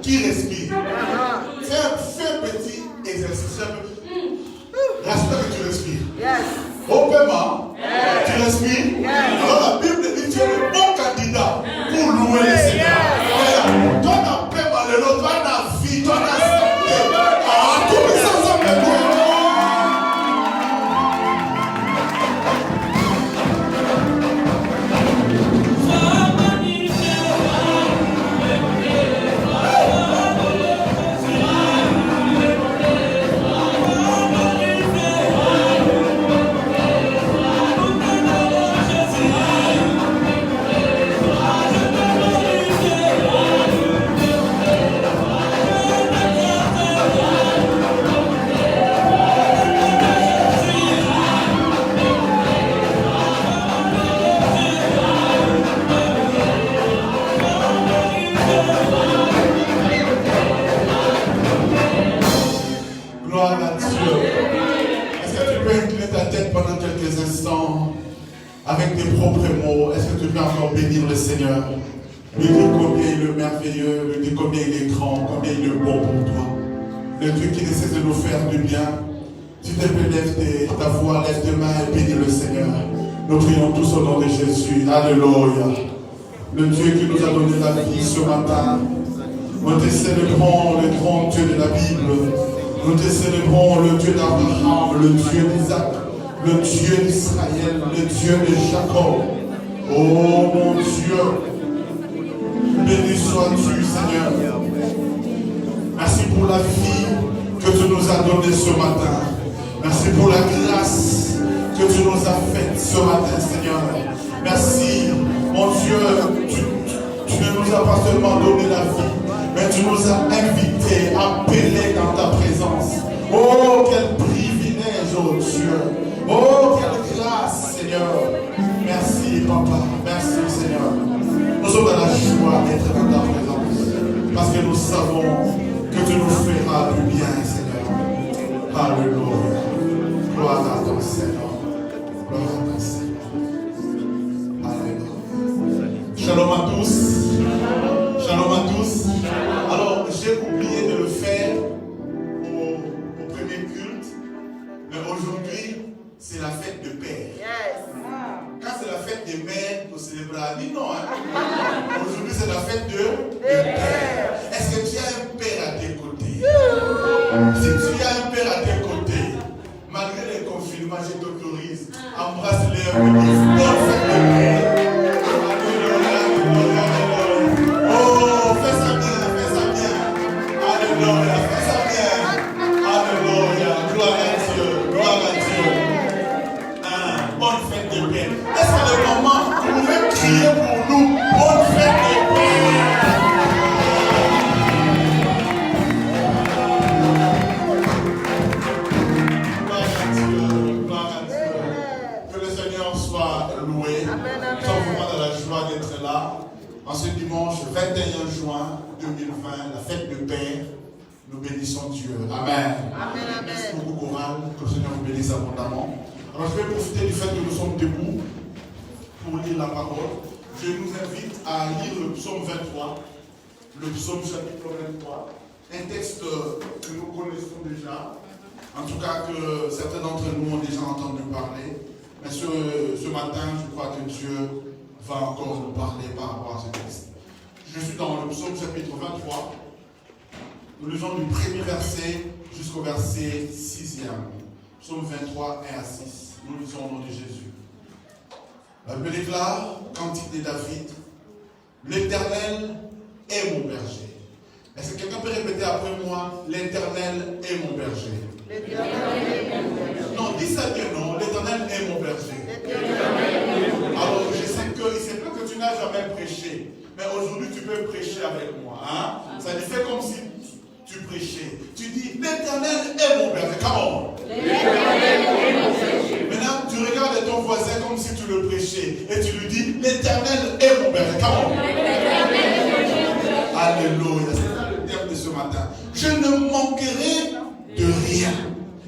qui respire. Fais un petit exercice. Respire que tu respires. Au paiement, tu respires. Alors la Bible dit que tu es le bon candidat pour louer le Seigneur. Toi, dans le paiement, toi, dans la vie, toi, dans la santé. Ah, tout le sens en même temps. Avec tes propres mots, est-ce que tu peux encore bénir le Seigneur? Lui dire combien il est merveilleux, lui dire combien il est grand, combien il est bon pour toi. Le Dieu qui essaie de nous faire du bien. Tu te peux lève ta voix, lève tes mains et bénis le Seigneur. Nous prions tous au nom de Jésus. Alléluia. Le Dieu qui nous a donné la vie ce matin. Nous te célébrons le grand Dieu de la Bible. Nous te célébrons le Dieu d'Abraham, le Dieu d'Isaac, le Dieu d'Israël, le Dieu de Jacob. Oh mon Dieu, béni sois-tu Seigneur. Merci pour la vie que tu nous as donnée ce matin. Merci pour la grâce que tu nous as faite ce matin Seigneur. Merci mon Dieu, tu ne nous as pas seulement donné la vie, mais tu nous as invités, appelés dans ta présence. Oh quel privilège oh Dieu. Oh, quelle grâce, Seigneur. Merci, Papa. Merci, Seigneur. Nous sommes dans la joie d'être dans ta présence. Parce que nous savons que tu nous feras du bien, Seigneur. Alléluia. Gloire à ton Seigneur. Gloire à ton Seigneur. Alléluia. Shalom à tous. Shalom à tous. Alors, j'ai oublié de le faire au premier culte. Mais aujourd'hui, c'est la fête de Père. Quand c'est la fête des mères, pour célébrer la vie, non. Aujourd'hui, c'est la fête de Père. Est-ce que tu as un Père à tes côtés? Si tu as un Père à tes côtés, malgré les confinements, je t'autorise. Embrasse-les un peu. Bonne fête de Père. Oh, fais ça bien. Alléluia, fais ça bien. Alléluia, gloire à Dieu, gloire à Dieu. Bonne fête de Père. Est-ce que le moment où vous pouvez crier pour nous, bonne fête de Père? Gloire à Dieu, gloire à Dieu. Que le Seigneur soit loué. Nous sommes vraiment dans la joie d'être là. En ce dimanche 21 juin 2020, la fête de Père, nous bénissons Dieu. Amen. Merci beaucoup, Coral. Que le Seigneur vous bénisse abondamment. Alors je vais profiter du fait que nous sommes debout pour lire la parole. Je nous invite à lire le psaume 23, le psaume chapitre 23, un texte que nous connaissons déjà, en tout cas que certains d'entre nous ont déjà entendu parler. Mais ce matin, je crois que Dieu va encore nous parler par rapport à ce texte. Je suis dans le psaume chapitre 23. Nous lisons du premier verset jusqu'au verset 6e. Psaume 23, 1 à 6. Nous lisons au nom de Jésus. La Bible déclare, cantique de David, l'Éternel est mon berger. Est-ce que quelqu'un peut répéter après moi, l'Éternel est mon berger? L'Éternel est mon berger. Non, dis ça bien, non, l'Éternel est mon berger. Alors, je sais que, il se peut que tu n'as jamais prêché, mais aujourd'hui tu peux prêcher avec moi. Hein? Ça dit, fais comme si tu prêchais. Tu dis, l'Éternel est mon berger. Comment? L'Éternel est mon berger. Maintenant, tu regardes ton voisin comme si tu le prêchais et tu lui dis, l'Éternel est mon berger. Comment? Alléluia. C'est ça le terme de ce matin. Je ne manquerai de rien.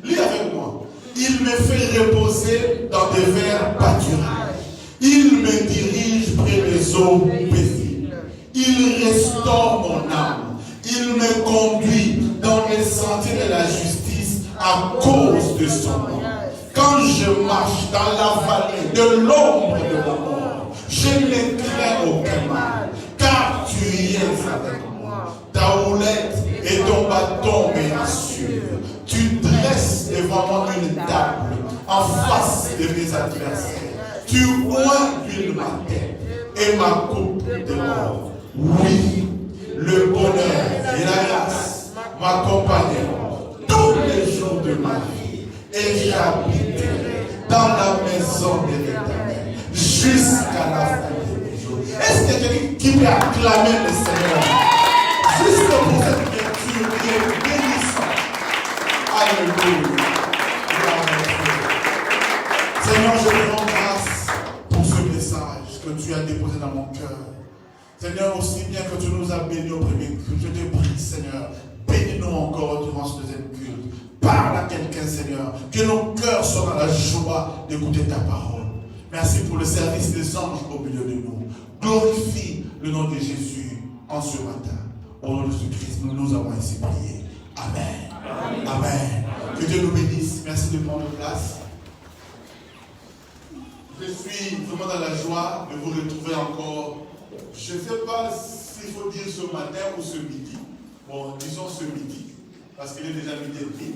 Lis avec moi. Il me fait reposer dans des verts pâturages. Il me dirige près des eaux paisibles. Il restaure mon âme. Il me conduit dans les sentiers de la justice à cause de son nom. Quand je marche dans la vallée de l'ombre de la mort, je ne crains aucun mal, car tu y es avec moi. Ta houlette et ton bâton m'assurent. Tu dresses devant moi une table en face de mes adversaires. Tu oins d'huile ma tête et ma coupe de mort. Oui, le bonheur et la grâce m'accompagneront tous les jours de ma vie et j'habiterai dans la maison de l'Éternel jusqu'à la fin de mes jours. Est-ce qu'il y a quelqu'un qui peut acclamer le Seigneur juste pour cette lecture qui est bénissante? Alléluia. Seigneur, je te rends grâce pour ce message que tu as déposé dans mon cœur. Seigneur, aussi bien que tu nous as bénis au premier culte, je te prie, Seigneur, bénis-nous encore durant ce deuxième culte. Parle à quelqu'un, Seigneur, que nos cœurs soient dans la joie d'écouter ta parole. Merci pour le service des anges au milieu de nous. Glorifie le nom de Jésus en ce matin. Au nom de Jésus-Christ, nous avons ainsi prié. Amen. Amen. Amen. Que Dieu nous bénisse. Merci de prendre place. Je suis vraiment dans la joie de vous retrouver encore. Je ne sais pas s'il faut dire ce matin ou ce midi. Bon, disons ce midi, parce qu'il est déjà midi et demi.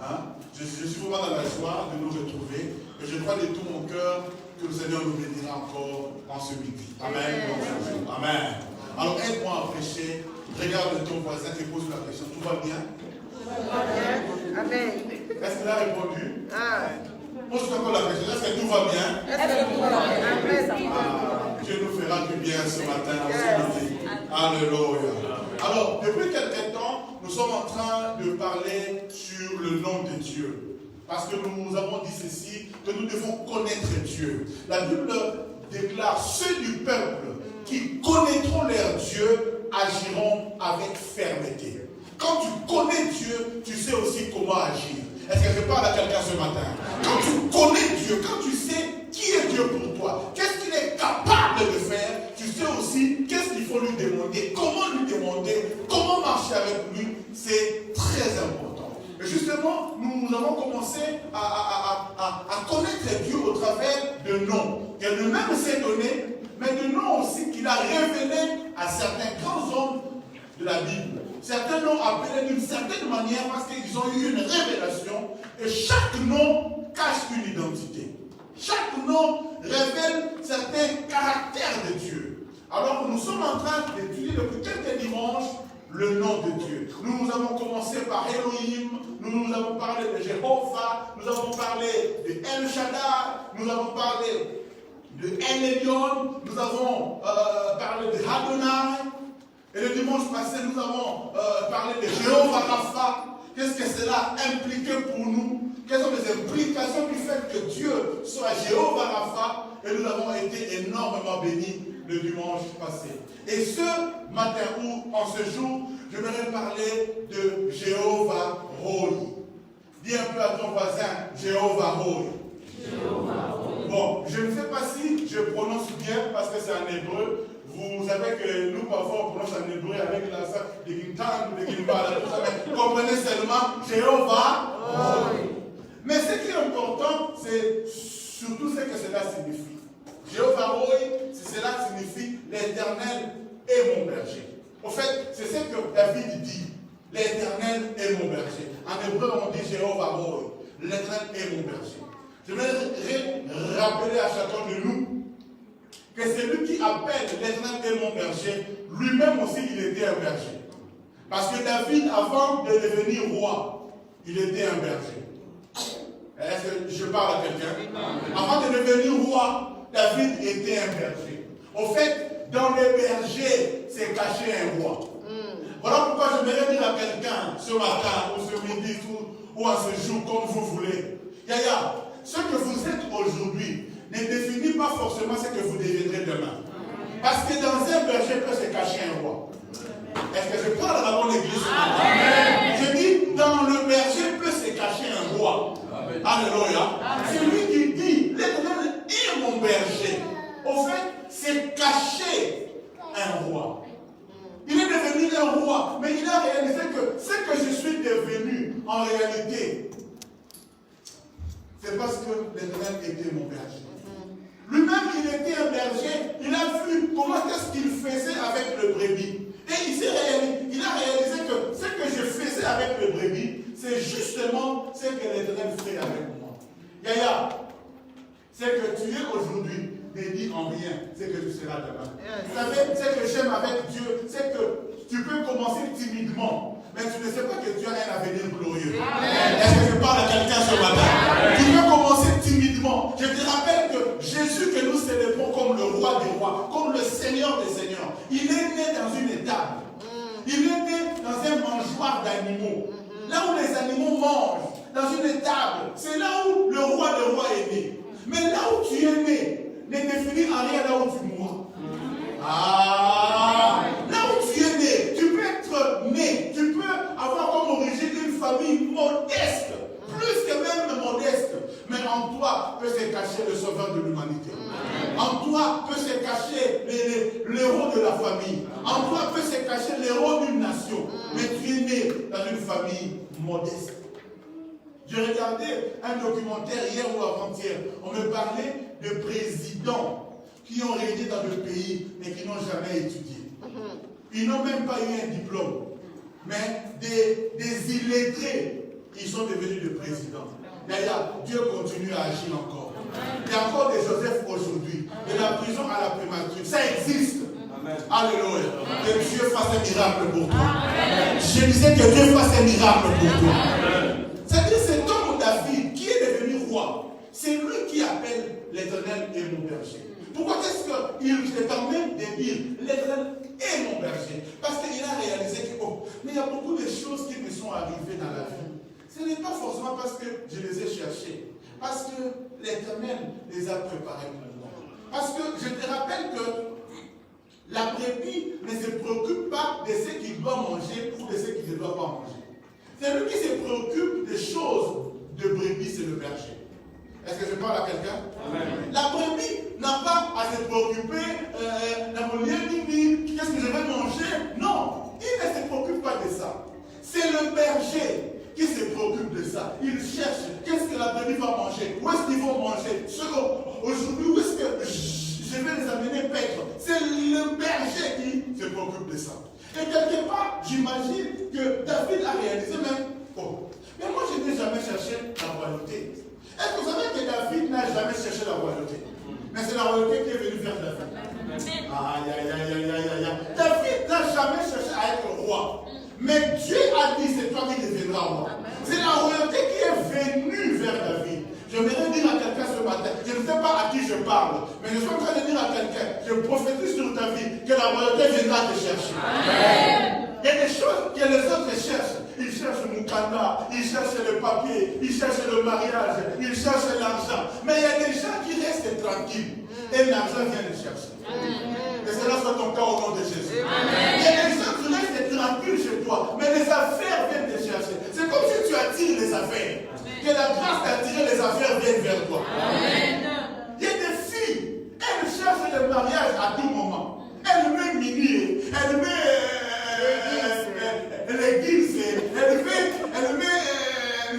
Hein? Je suis vraiment dans la joie de nous retrouver. Et je crois de tout mon cœur que le Seigneur nous bénira encore en ce midi. Amen. Amen. Alors aide-moi à prêcher. Regarde ton voisin qui pose la question. Tout va bien? Amen. Est-ce qu'il a répondu? Pose encore la question. Est-ce que tout va bien? Dieu nous fera du bien ce matin. Alléluia. Alors, depuis quelques temps, nous sommes en train de parler sur le nom de Dieu. Parce que nous avons dit ceci, que nous devons connaître Dieu. La Bible déclare, ceux du peuple qui connaîtront leur Dieu agiront avec fermeté. Quand tu connais Dieu, tu sais aussi comment agir. Est-ce que je parle à quelqu'un ce matin? Quand tu connais Dieu, quand tu sais qui est Dieu pour toi, qu'est-ce qu'il est capable de faire, tu sais aussi qu'est-ce qu'il faut lui demander, comment marcher avec lui, c'est très important. Et justement, nous avons commencé à connaître Dieu au travers de noms. Et lui-même s'est donné, mais de noms aussi qu'il a révélés à certains grands hommes de la Bible. Certains l'ont appelé d'une certaine manière parce qu'ils ont eu une révélation et chaque nom cache une identité. Chaque nom révèle certains caractères de Dieu. Alors nous sommes en train d'étudier depuis quelques dimanches le nom de Dieu. Nous avons commencé par Elohim, nous avons parlé de Jéhovah, nous avons parlé de El Shaddai, nous avons parlé de El Elyon, nous avons parlé de Adonai. Et le dimanche passé, nous avons parlé de Jéhovah Rapha. Qu'est-ce que cela impliquait pour nous? Quelles sont les implications du fait que Dieu soit Jéhovah Rapha? Et nous avons été énormément bénis le dimanche passé. Et ce matin ou en ce jour, je voudrais parler de Jéhovah Roi. Dis un peu à ton voisin, Jéhovah Roi. Bon, je ne sais pas si je prononce bien parce que c'est en hébreu. Vous savez que nous, parfois, on prononce en hébreu avec la salle de Gintan, de Gimbala, tout ça, mais comprenez seulement Jéhovah. Mais ce qui est important, c'est surtout ce que cela signifie. Jéhovah Roi, cela signifie l'Éternel est mon berger. En fait, c'est ce que David dit. L'Éternel est mon berger. En hébreu, on dit Jéhovah Roi. L'Éternel est mon berger. Je vais rappeler à chacun de nous que celui qui appelle l'Éternel est mon berger, lui-même aussi il était un berger. Parce que David, avant de devenir roi, il était un berger. Est-ce que je parle à quelqu'un? Avant de devenir roi, David était un berger. Au fait, dans les bergers, c'est caché un roi. Voilà pourquoi je vais dire à quelqu'un ce matin, ou ce midi, ou à ce jour, comme vous voulez. Yaya, ce que vous êtes aujourd'hui ne définit pas forcément ce que vous deviendrez demain. Parce que dans un berger peut se cacher un roi. Est-ce que je parle dans l'église? Je dis, dans le berger peut se cacher un roi. Alléluia. C'est lui qui dit, l'Éternel est mon berger. Au fait, c'est cacher un roi. Il est devenu un roi, mais il a réalisé que ce que je suis devenu, en réalité, c'est parce que l'Éternel était mon berger. Lui-même, il était un berger. Il a vu comment est-ce qu'il faisait avec le brebis. Et il a réalisé que ce que je faisais avec le brebis, c'est justement ce que l'Éternel fait avec moi. Yaya, ce que tu es aujourd'hui ne dit en rien ce que tu seras demain. Vous savez, ce que j'aime avec Dieu, c'est que tu peux commencer timidement, mais tu ne sais pas que tu as un avenir glorieux. Est-ce que je parle à quelqu'un ce matin? Tu peux commencer timidement. Je te rappelle que Jésus que nous célébrons comme le roi des rois, comme le Seigneur des seigneurs, il est né dans une étable. Il est né dans un mangeoire d'animaux. Là où les animaux mangent, dans une étable, c'est là où le roi des rois est né. Mais là où tu es né, ne définit en rien là où tu mourras. Là où tu es né, tu peux être né, tu peux avoir comme origine une famille modeste, plus que même modeste. Mais en toi peut se cacher le sauveur de l'humanité. En toi peut se cacher l'héros de la famille. En toi peut se cacher l'héros d'une nation. Mais tu es né dans une famille modeste. J'ai regardé un documentaire hier ou avant-hier. On me parlait de présidents qui ont régné dans le pays mais qui n'ont jamais étudié. Ils n'ont même pas eu un diplôme. Mais des illettrés, ils sont devenus des présidents. D'ailleurs, Dieu continue à agir encore. Il y a encore des Joseph aujourd'hui. De la prison à la primature. Ça existe. Amen. Alléluia. Que Dieu fasse un miracle pour toi. Amen. Je disais que Dieu fasse un miracle pour toi. C'est-à-dire cet homme David qui est devenu roi. C'est lui qui appelle l'Éternel et mon berger. Pourquoi est-ce qu'il s'est en même de dire l'Éternel est mon berger? Parce qu'il a réalisé que mais il y a beaucoup de choses qui me sont arrivées dans la vie. Ce n'est pas forcément parce que je les ai cherchées. Parce que l'Éternel les a préparés pour moi. Parce que je te rappelle que la brebis ne se préoccupe pas de ce qu'il doit manger ou de ce qu'il ne doit pas manger. C'est lui qui se préoccupe des choses de brebis, c'est le berger. Est-ce que je parle à quelqu'un? La brebis n'a pas à se préoccuper qu'est-ce que je vais manger? Non, il ne se préoccupe pas de ça. C'est le berger qui se préoccupe de ça. Il cherche qu'est-ce que la brebis va manger, où est-ce qu'ils vont manger. Aujourd'hui, où est-ce que je vais les amener paître? C'est le berger qui se préoccupe de ça. Et quelque part, j'imagine que David a réalisé même, mais moi je n'ai jamais cherché la royauté. Est-ce que vous savez que David n'a jamais cherché la royauté? Mais c'est la royauté qui est venue vers David. David n'a jamais cherché à être roi. Mais Dieu a dit, c'est toi qui deviendras roi. C'est la royauté qui est venue vers David. J'aimerais dire à quelqu'un ce matin, je ne sais pas à qui je parle, mais je suis en train de dire à quelqu'un, je prophétise sur ta vie, que la royauté viendra te chercher. Amen. Il y a des choses que les autres cherchent. Ils cherchent Mukanda, ils cherchent le papier, ils cherchent le mariage, ils cherchent l'argent. Mais il y a des gens qui restent tranquilles et l'argent vient les chercher. Que cela soit ton cas au nom de Jésus. Amen. Il y a des gens qui restent tranquilles chez toi, mais les affaires viennent te chercher. C'est comme si tu attires les affaires. Que la grâce d'attirer les affaires vienne vers toi. Amen. Il y a des filles, elles cherchent le mariage à tout moment. Elles mettent mini, elles mettent l'église, elles mettent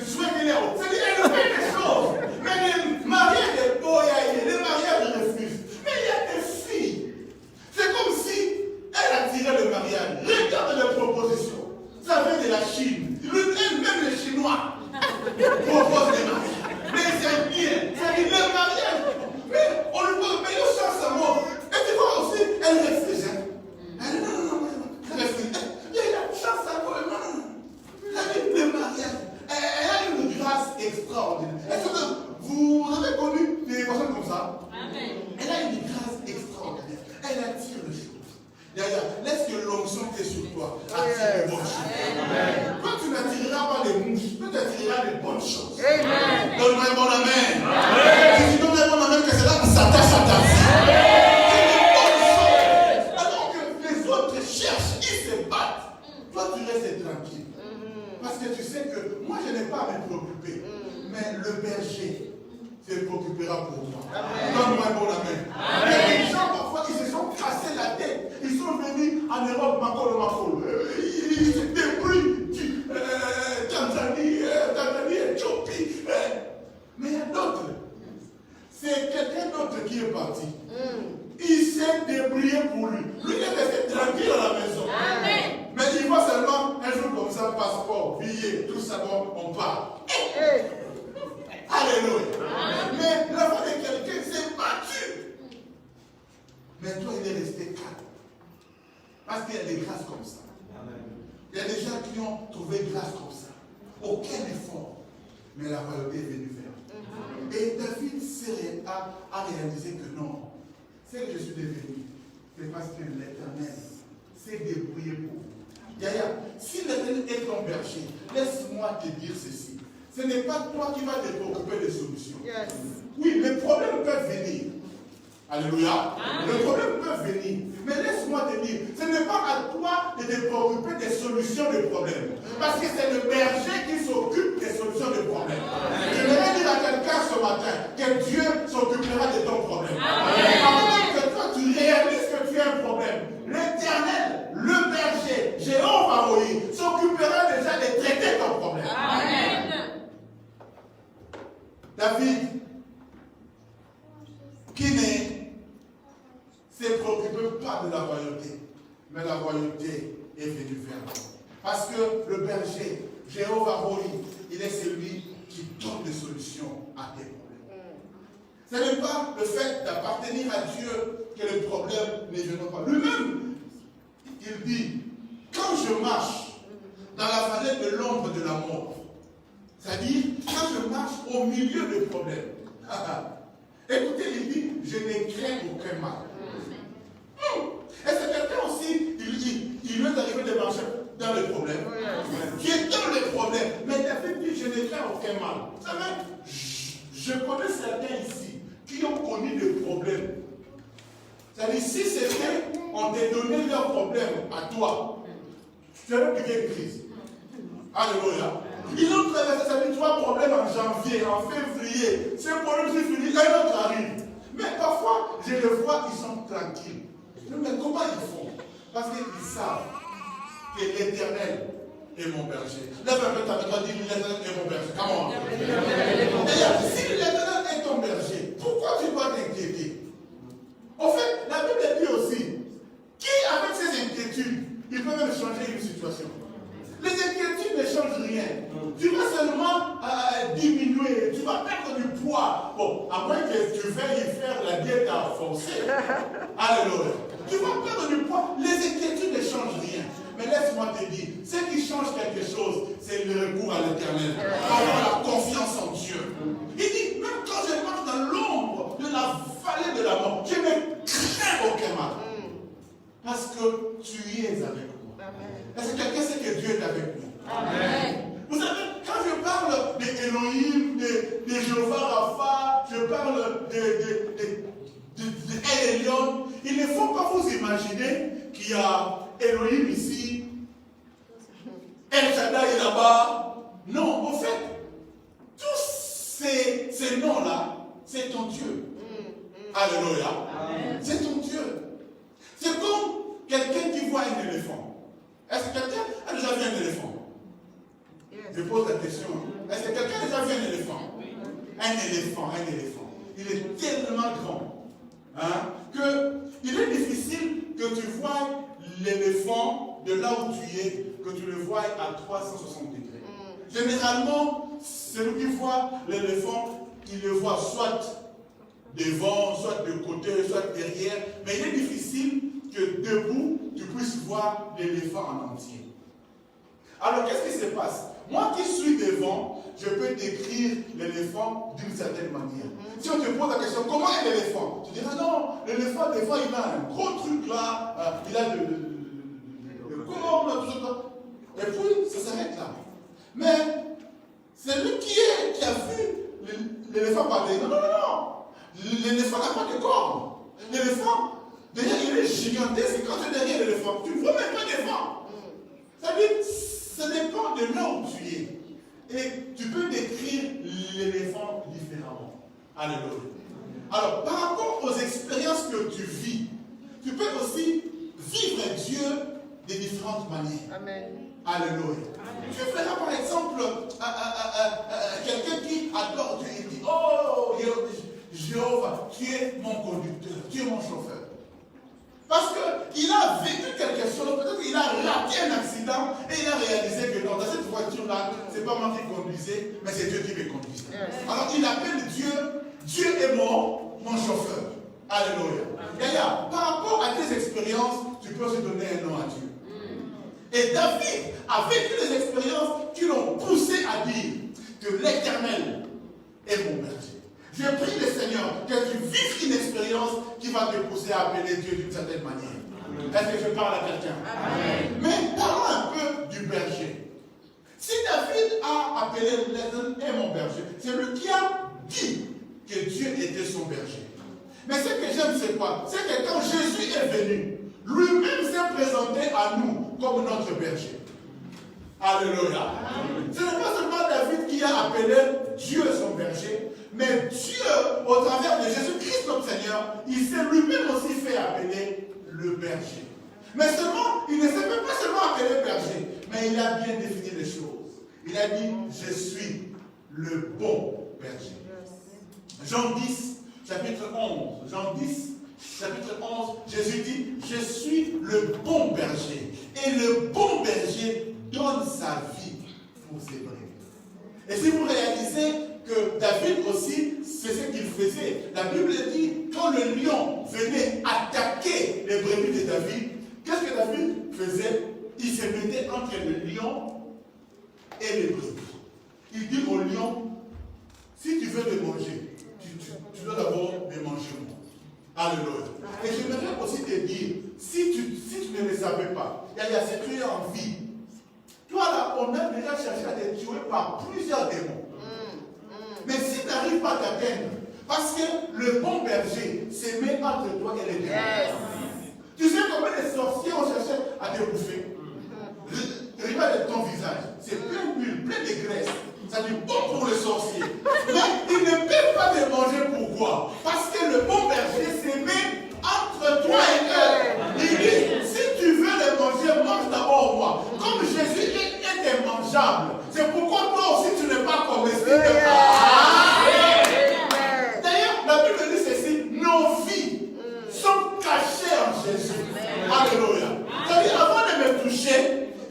soigner. C'est-à-dire, elles mettent des choses. Mais les mariages, les mariages refusent. Mais il y a des filles. C'est comme si elles attiraient le mariage. Regarde les propositions. Ça vient de la Chine. Même les Chinois proposent des mariages. Mais c'est bien. C'est le mariage. Mais on lui pose, mais il cherche sa mort. Et tu vois aussi, elle refuse. Elle dit non, elle refuse. Il y a la chance à mort. Non. Le mariage. Elle a une grâce extraordinaire. Est-ce que vous avez connu des personnes comme ça? Amen. Elle a une grâce extraordinaire. Elle attire les choses. D'ailleurs, laisse que l'onction qui est sur toi attire les bonnes choses. Toi, tu n'attireras pas les mouches, toi, tu attireras les bonnes choses. Donne-moi un bon amen. Si tu donnes un bon amen, que c'est là que s'attache à ta vie. C'est les bonnes choses. Alors que les autres cherchent, ils se battent. Toi, tu restes tranquille. Parce que tu sais que moi, je n'ai pas à me préoccuper. Mais le berger se préoccupera pour moi. Donne-moi un bon amen. Les gens, parfois, ils se sont cassés la tête. Ils sont venus en Europe, Makolo. Parce qu'il y a des grâces comme ça. Il y a des gens qui ont trouvé grâce comme ça. Aucun effort. Mais la royauté est venue faire. Et David a réalisé que non. Ce que je suis devenu, c'est parce que l'Éternel s'est débrouillé pour vous. Yaya, si l'Éternel est ton berger, laisse-moi te dire ceci. Ce n'est pas toi qui vas te préoccuper des solutions. Yes. Oui, les problèmes peuvent venir. Alléluia. Les problèmes peuvent venir. Mais laisse-moi te dire, ce n'est pas à toi de te préoccuper des solutions des problèmes. Parce que c'est le berger qui s'occupe des solutions des problèmes. Je voudrais dire à quelqu'un ce matin que Dieu s'occupera de ton problème. Avant que toi tu réalises que tu as un problème, l'Éternel, le berger, Jéhovah Rohi, s'occupera déjà de traiter ton problème. Amen. David, qui ne se préoccupe pas de la royauté, mais la royauté est venue vers lui. Parce que le berger, Jéhovah Rohi, il est celui qui donne des solutions à tes problèmes. Ce n'est pas le fait d'appartenir à Dieu que les problèmes ne viennent pas. Lui-même, il dit, quand je marche dans la vallée de l'ombre de la mort, c'est-à-dire quand je marche au milieu des problèmes, écoutez, il dit, je ne crains aucun mal. Et c'est quelqu'un aussi, il lui est arrivé de marcher dans les problèmes, qui est dans les problèmes, mais David dit, je ne crains aucun mal. Vous savez, je connais certains ici qui ont connu des problèmes. C'est-à-dire, si c'était, on t'a donné leurs problèmes à toi, tu aurais piqué une crise. Alléluia. Ils ont traversé, ça dit 3 problèmes en janvier, en février. Ce problème c'est fini, un autre arrive. Mais parfois, je les vois, ils sont tranquilles. Mais comment ils font? Parce qu'ils savent que l'Éternel est mon berger. Lève un peu ta main, dis l'Éternel est mon berger. Comment? D'ailleurs, si l'Éternel est ton berger, pourquoi tu dois t'inquiéter? En fait, la Bible dit aussi, qui avec ses inquiétudes, il peut même changer une situation. Les inquiétudes ne changent rien. Tu vas seulement diminuer, tu vas perdre du poids. Bon, à moins que tu veuilles faire la diète à forcer. Alléluia. Tu vas perdre du poids. Les inquiétudes ne changent rien. Mais laisse-moi te dire, ce qui change quelque chose, c'est le recours à l'Éternel. Avoir la confiance en Dieu. Il dit, même quand je marche dans l'ombre de la vallée de la mort, je ne crains aucun mal. Parce que tu y es avec moi. Est-ce que quelqu'un sait que Dieu est avec nous? Amen. Vous savez, quand je parle d'Elohim, de Jéhovah Rapha, je parle El Elyon, il ne faut pas vous imaginer qu'il y a Elohim ici, El Shaddai là-bas. Non, en fait, tous ces noms-là, c'est ton Dieu. Alléluia. C'est ton Dieu. C'est comme quelqu'un qui voit un éléphant. Est-ce que quelqu'un a déjà vu un éléphant? Je pose la question. Est-ce que quelqu'un a déjà vu un éléphant? Un éléphant. Il est tellement grand qu'il est difficile que tu vois l'éléphant de là où tu es, que tu le vois à 360 degrés. Généralement, celui qui voit l'éléphant, il le voit soit devant, soit de côté, soit derrière, mais il est difficile que debout, tu puisses voir l'éléphant en entier. Alors, qu'est-ce qui se passe? Moi qui suis devant, je peux décrire l'éléphant d'une certaine manière. Si on te pose la question, comment est l'éléphant? Tu diras, non, l'éléphant, des fois, il a un gros truc là, il a comment on a tout ça? Et puis, ça s'arrête là. Mais, celui qui a vu l'éléphant parler, non. L'éléphant n'a pas de corps. L'éléphant, d'ailleurs, il est gigantesque. Et quand tu es derrière l'éléphant, tu ne vois même pas devant. Ça veut dire, ça dépend de là où tu es. Et tu peux décrire l'éléphant différemment. Alléluia. Alors, par rapport aux expériences que tu vis, tu peux aussi vivre Dieu de différentes manières. Amen. Alléluia. Amen. Tu feras par exemple quelqu'un qui adore Dieu et dit, oh, Jéhovah, tu es mon conducteur, tu es mon chauffeur. Parce qu'il a vécu quelque chose, peut-être qu'il a raté un accident et il a réalisé que non, dans cette voiture-là, ce n'est pas moi qui conduisais, mais c'est Dieu qui me conduisait. Yes. Alors il appelle Dieu est mon chauffeur. Alléluia. D'ailleurs, par rapport à tes expériences, tu peux aussi donner un nom à Dieu. Et David a vécu des expériences qui l'ont poussé à dire que l'Éternel est mon berger. Je prie le Seigneur que tu vives une expérience qui va te pousser à appeler Dieu d'une certaine manière. Est-ce que je parle à quelqu'un? Mais parlons un peu du berger. Si David a appelé l'Éternel est mon berger, c'est lui qui a dit que Dieu était son berger. Mais ce que j'aime, c'est quoi? C'est que quand Jésus est venu, lui-même s'est présenté à nous comme notre berger. Alléluia. Ce n'est pas seulement David qui a appelé Dieu son berger, mais Dieu, au travers de Jésus-Christ notre Seigneur, il s'est lui-même aussi fait appeler le berger. Mais seulement, il ne s'est même pas seulement appelé berger, mais il a bien défini les choses. Il a dit, je suis le bon berger. Jean 10, chapitre 11. Jean 10, chapitre 11, Jésus dit, je suis le bon berger. Et le bon berger donne sa vie pour ses brebis. Et si vous réalisez que David aussi, c'est ce qu'il faisait. La Bible dit, quand le lion venait attaquer les brebis de David, qu'est-ce que David faisait? Il se mettait entre le lion et les brebis. Il dit au lion, si tu veux les manger, tu dois d'abord les manger moi. Alléluia. Et j'aimerais aussi te dire, si tu ne le savais pas, il y a si tu es en vie, toi là, on a déjà cherché à te tuer par plusieurs démons. Mais si tu n'arrives pas à t'atteindre, parce que le bon berger se met entre toi et les démons. Tu sais combien les sorciers ont cherché à te bouffer? Regarde ton visage, c'est plein d'huile, plein de graisse. Ça dit bon pour les sorciers. Mais ils ne peuvent pas te manger. Pourquoi? Parce que le bon berger se met entre toi et eux. Il dit, si tu veux les manger, mange d'abord moi. Comme Jésus était mangeable, c'est pourquoi toi aussi tu n'es pas comestible. D'ailleurs, la Bible dit ceci, nos vies sont cachées en Jésus. Alléluia. C'est-à-dire, avant de me toucher,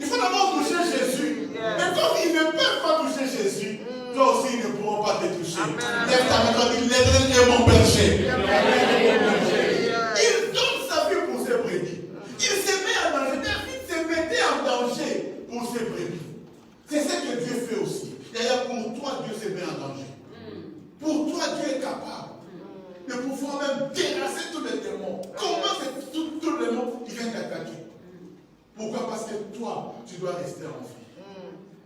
il faut d'abord toucher Jésus. Et comme ils ne peuvent pas toucher Jésus, toi aussi ils ne pourront pas te toucher. Lève ta main et dis, l'Éternel est mon berger. Il donne sa vie pour ses brebis. Il se met en danger. David se mettait en danger pour ses brebis. C'est ce que Dieu fait aussi. D'ailleurs, pour toi, Dieu se met en danger. Pour toi, Dieu est capable de pouvoir même terrasser tous les démons. Comment c'est tous les démons qui viennent t'attaquer? Pourquoi? Parce que toi, tu dois rester en vie.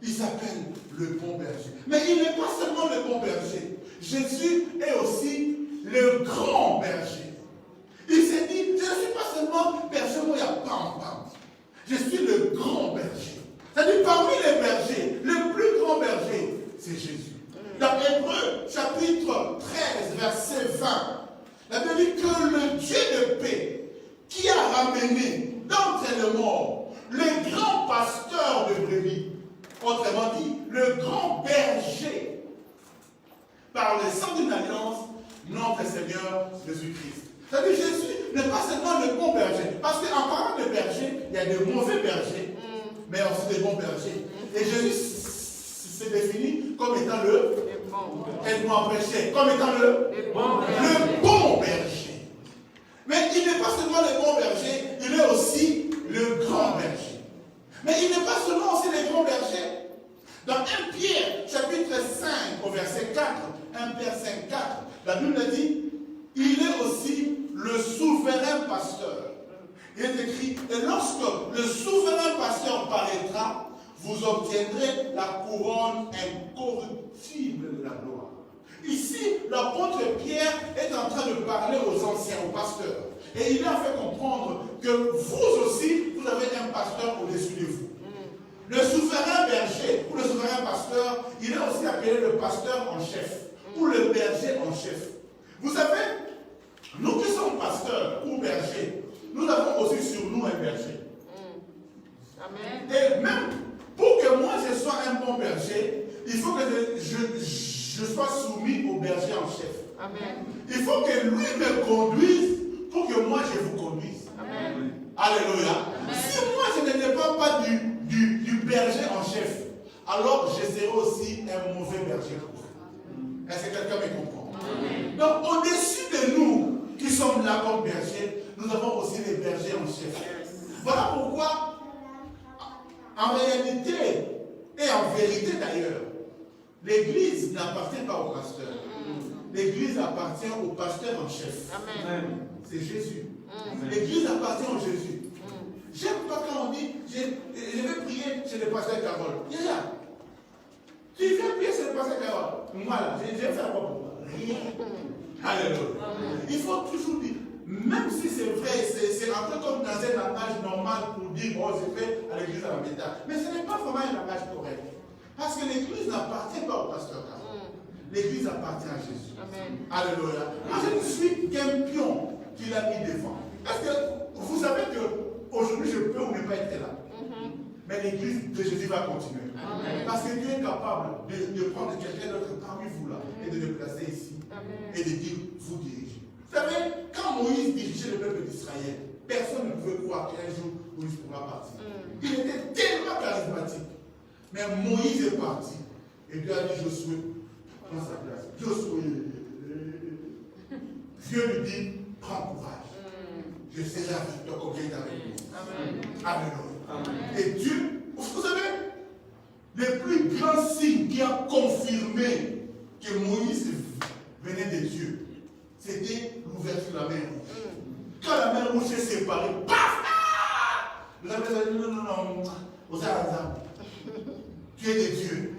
Il s'appelle le bon berger. Mais il n'est pas seulement le bon berger. Jésus est aussi le grand berger. Il s'est dit, je ne suis pas seulement berger, moi il y a pam. Je suis le grand berger. C'est-à-dire parmi les bergers, le plus grand berger, c'est Jésus. Dans Hébreux, chapitre 13, verset 20, la Bible dit que le Dieu de paix, qui a ramené d'entre les morts le grand pasteur de brebis, autrement dit, le grand berger, par le sang d'une alliance, notre Seigneur Jésus-Christ. C'est-à-dire Jésus n'est pas seulement le bon berger, parce qu'en parlant de berger, il y a de mauvais bergers, mais aussi des bons bergers. Et Jésus s'est défini comme étant le bon berger, comme étant le bon berger. Mais il n'est pas seulement le bon berger, il est aussi le grand berger. Mais il n'est pas seulement aussi le grand berger. Dans 1 Pierre, chapitre 5, au verset 4, 1 Pierre 5, 4, la Bible dit, il est aussi le souverain pasteur. Il est écrit, et lorsque le souverain pasteur paraîtra, vous obtiendrez la couronne incorruptible de la gloire. Ici, l'apôtre Pierre est en train de parler aux anciens, aux pasteurs. Et il leur fait comprendre que vous aussi, vous avez un pasteur au-dessus de vous. Le souverain berger, ou le souverain pasteur, il est aussi appelé le pasteur en chef, ou le berger en chef. Vous savez, nous qui sommes pasteurs ou bergers, nous avons aussi sur nous un berger. Amen. Et même pour que moi je sois un bon berger, il faut que je sois soumis au berger en chef. Amen. Il faut que lui me conduise pour que moi je vous conduise. Amen. Alléluia. Amen. Si moi je ne dépends pas du berger en chef, alors je serai aussi un mauvais berger pour vous. Est-ce que quelqu'un me comprend? Amen. Donc au-dessus de nous qui sommes là comme bergers, nous avons aussi les bergers en chef. Voilà pourquoi, en réalité, et en vérité d'ailleurs, l'Église n'appartient pas au pasteur. L'Église appartient au pasteur en chef. Amen. C'est Jésus. L'Église appartient à Jésus. J'aime pas quand on dit, je vais prier chez le pasteur Carole. Yaya, tu viens prier chez le pasteur Carole. Moi là, je vais faire quoi pour toi? Rien. Alléluia. Il faut toujours dire, même si c'est vrai, c'est un peu comme dans un langage normal pour dire, bon, c'est fait à l'église à la méthode. Mais ce n'est pas vraiment un langage correct. Parce que l'église n'appartient pas au pasteur Carole. L'église appartient à Jésus. Amen. Alléluia. Moi, je ne suis qu'un pion qu'il a mis devant. Parce que vous savez qu'aujourd'hui, je peux ou ne pas être là. Mais l'église de Jésus va continuer. Amen. Parce que Dieu est capable de prendre quelqu'un d'autre parmi vous là et de le placer ici. Amen. Et de dire, vous dirigez. Vous savez, quand Moïse dirigeait le peuple d'Israël, personne ne pouvait croire qu'un jour Moïse pourra partir. Il était tellement charismatique. Mais Moïse est parti. Et Dieu a dit, Josué, prends sa place. Josué, Dieu lui dit, prends courage. Je serai avec toi comme il est avec nous. Amen. Amen. Et Dieu, vous savez, le plus grand signe qui a confirmé que Moïse venait de Dieu, c'était l'ouverture de la mer rouge. Quand la mer rouge s'est séparée, paf! Vous avez dit non, vous avez tu es de Dieu.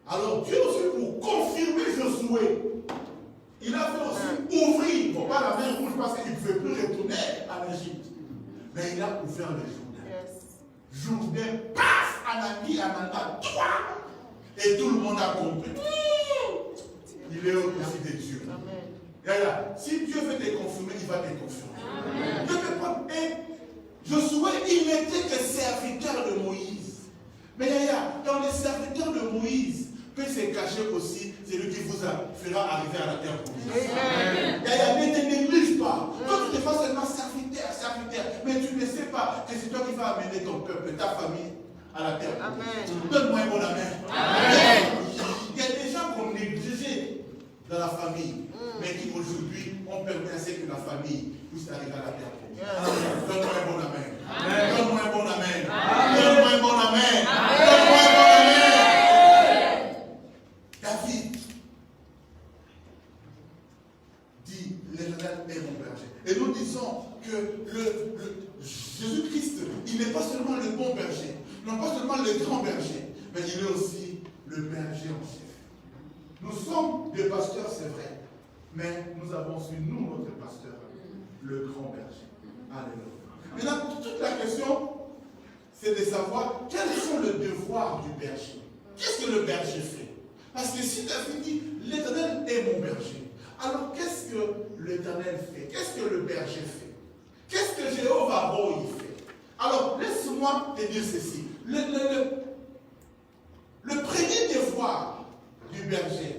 Alors Dieu aussi, pour confirmer Josué, il a fait aussi ouvrir, non pas la mer rouge parce qu'il ne pouvait plus retourner à l'Égypte, mais il a ouvert le Jourdain. Jourdain, paf! Anaki, Ananda, toi! Et tout le monde a compris. Il est aussi de Dieu. Amen. Si Dieu veut te confirmer, il va te confirmer. Et Josué, il n'était que serviteur de Moïse. Mais dans les serviteurs de Moïse, peut se cacher aussi celui qui vous fera arriver à la terre promise. Ne te néglige pas. Toi, tu n'es pas seulement serviteur, mais tu ne sais pas que c'est toi qui vas amener ton peuple, ta famille à la terre promise. Donne-moi un bon amen. Il y a des gens qu'on négligeait dans la famille, mais qui aujourd'hui ont permis à ce que la famille puisse arriver à la terre promise. Donne-moi un bon amen. Donne-moi un bon amen. Donne-moi un bon amen. Donne-moi un bon amen. David dit, l'Éternel est mon berger. Et nous disons que Jésus-Christ, il n'est pas seulement le bon berger, non pas seulement le grand berger, mais il est aussi le berger en chef. Nous sommes des pasteurs, c'est vrai, mais nous avons su, nous, notre pasteur, le grand berger. Alléluia. Maintenant, toute la question, c'est de savoir quels sont les devoirs du berger. Qu'est-ce que le berger fait? Parce que si David dit, l'Éternel est mon berger, alors qu'est-ce que l'Éternel fait? Qu'est-ce que le berger fait? Qu'est-ce que Jéhovah Rohi fait? Alors, laisse-moi te dire ceci. Le premier devoir du berger,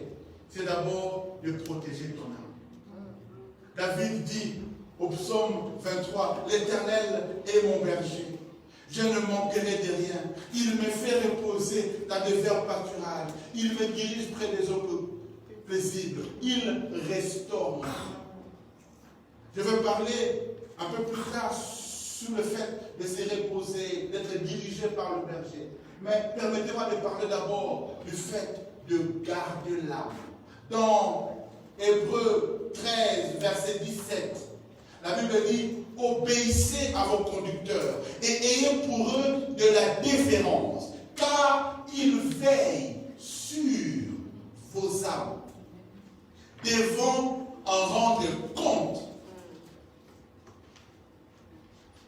c'est d'abord de protéger ton âme. David dit au psaume 23, l'Éternel est mon berger. Je ne manquerai de rien. Il me fait reposer dans des verts pâturages. Il me dirige près des eaux paisibles. Il restaure ma âme. Je vais parler un peu plus tard sur le fait de se reposer, d'être dirigé par le berger. Mais permettez-moi de parler d'abord du fait de garder l'âme. Dans Hébreux 13, verset 17, la Bible dit, obéissez à vos conducteurs et ayez pour eux de la déférence, car ils veillent sur vos âmes, devant en rendre compte.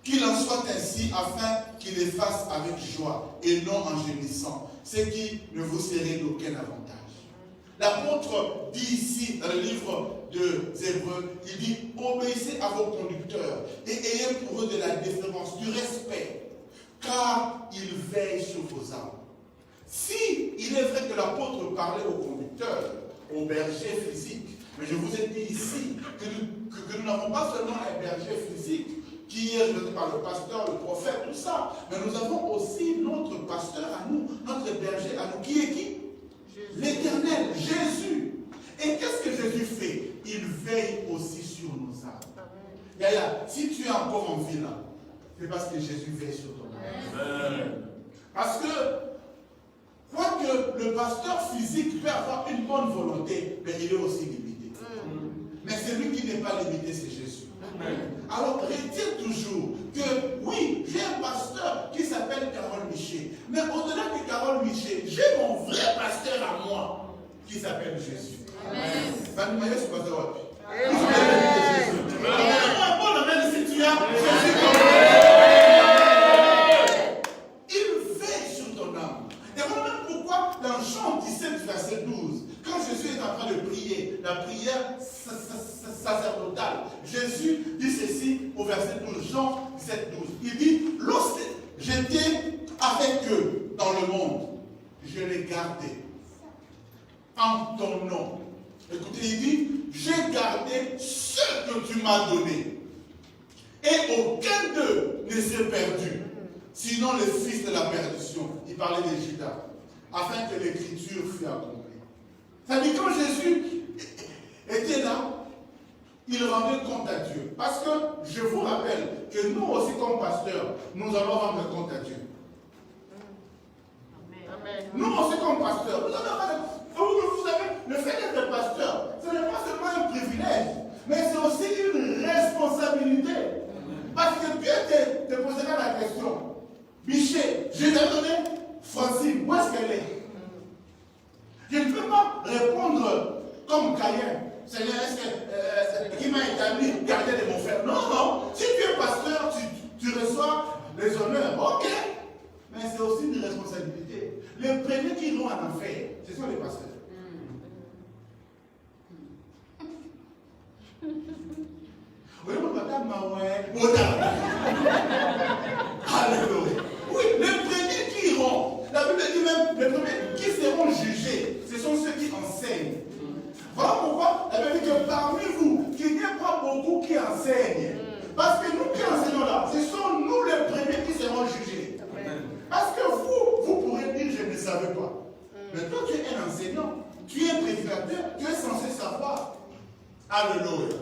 Qu'il en soit ainsi afin qu'il les fasse avec joie et non en gémissant, ce qui ne vous serait d'aucun avantage. L'apôtre dit ici dans le livre des Hébreux, il dit obéissez à vos conducteurs et ayez pour eux de la déférence, du respect, car ils veillent sur vos âmes. Si il est vrai que l'apôtre parlait aux conducteurs, aux bergers physiques, mais je vous ai dit ici que nous n'avons pas seulement un berger physique qui est rejeté par le pasteur, le prophète, tout ça, mais nous avons aussi notre pasteur à nous, notre berger à nous, qui est qui? L'Éternel, Jésus. Et qu'est-ce que Jésus fait? Il veille aussi sur nos âmes. Yaya, si tu es encore en vie là, c'est parce que Jésus veille sur ton âme. Parce que, quoique le pasteur physique peut avoir une bonne volonté, mais il est aussi limité. Mais celui qui n'est pas limité, c'est Jésus. Alors, retiens toujours que, oui, j'ai un pasteur qui s'appelle Carole Miché. Mais au-delà de Carole Miché, j'ai mon vrai pasteur à moi qui s'appelle Jésus. Amen. Il veille sur ton âme. Et voilà même pourquoi dans Jean 17, verset 12, quand Jésus est en train de prier, la prière sacerdotale, Jésus dit ceci au verset 12, Jean 17, 12. Il dit, lorsque j'étais avec eux dans le monde, je les gardais en ton nom. Écoutez, il dit, j'ai gardé ce que tu m'as donné. Et aucun d'eux ne s'est perdu, sinon le fils de la perdition. Il parlait des Judas, afin que l'écriture fût accomplie. C'est-à-dire, quand Jésus était là, il rendait compte à Dieu. Parce que je vous rappelle que nous aussi, comme pasteurs, nous allons rendre compte à Dieu. Amen. Nous aussi, comme pasteurs, vous savez, le fait d'être pasteur, ce n'est pas seulement un privilège, mais c'est aussi une responsabilité. Parce que Dieu te posera la question. Miché, je t'ai donné Francine, où est-ce qu'elle est? Je ne peux pas répondre comme Caïn. Seigneur, est-ce que qui m'a établi garder de mon frère? Non, non. Si tu es pasteur, tu reçois les honneurs. Ok. Mais c'est aussi une responsabilité. Les premiers qui iront en enfer, ce sont les pasteurs. Alléluia. Oui, les premiers qui iront, la Bible dit même, les premiers qui seront jugés, ce sont ceux qui enseignent. Voilà pourquoi la Bible dit que parmi vous, qu'il n'y a pas beaucoup qui enseignent. Parce que nous qui enseignons là, ce sont nous les premiers qui seront jugés. Parce que vous pourrez dire, je ne savais pas. Mais toi, tu es un enseignant, tu es un prédicateur, tu es censé savoir. Alléluia.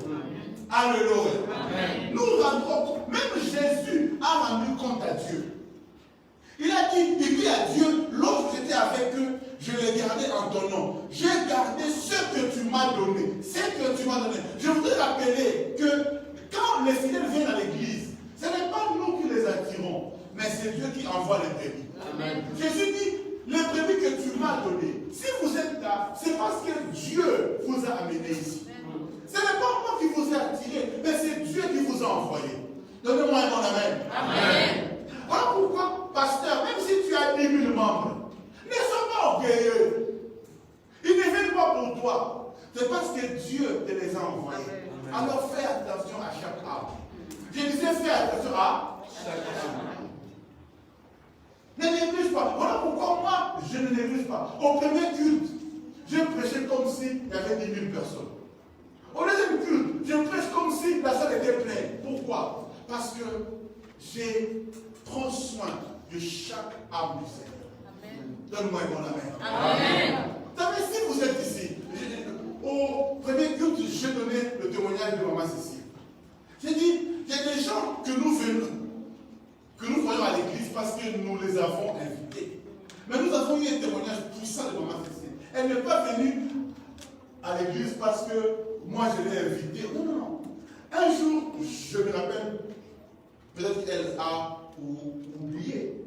Alléluia. Nous rendrons compte. Même Jésus a rendu compte à Dieu. Il dit à Dieu, lorsque j'étais avec eux, je les gardais en ton nom. J'ai gardé ce que tu m'as donné. Ce que tu m'as donné. Je voudrais rappeler que quand les fidèles viennent à l'église, ce n'est pas nous qui les attirons, mais c'est Dieu qui envoie les brebis. Amen. Jésus dit, les brebis que tu m'as donné, si vous êtes là, c'est parce que Dieu vous a amené ici. Ce n'est pas moi qui vous ai attiré, mais c'est Dieu qui vous a envoyé. Donnez-moi un bon amen. Amen. Voilà pourquoi, pasteur, même si tu as 10 000 membres, ne sois pas orgueilleux. Ils ne viennent pas pour toi. C'est parce que Dieu te les a envoyés. Amen. Alors fais attention à chaque âme. Je disais fais attention à chaque âme. Ne néglige pas. Voilà pourquoi moi, je ne néglige pas. Au premier culte, je prêchais comme s'il y avait 10 000 personnes. Au deuxième culte, je prêche comme si la salle était pleine. Pourquoi? Parce que j'ai prends soin de chaque âme du Seigneur. Donne-moi un bon amen. Amen. Vous savez, si vous êtes ici, au premier culte, j'ai donné le témoignage de Maman Cécile. J'ai dit, il y a des gens que nous voyons à l'église parce que nous les avons invités. Mais nous avons eu un témoignage puissant de Maman Cécile. Elle n'est pas venue à l'église parce que moi je l'ai invitée. Non, non, non. Un jour, je me rappelle, peut-être qu'elle a oublié.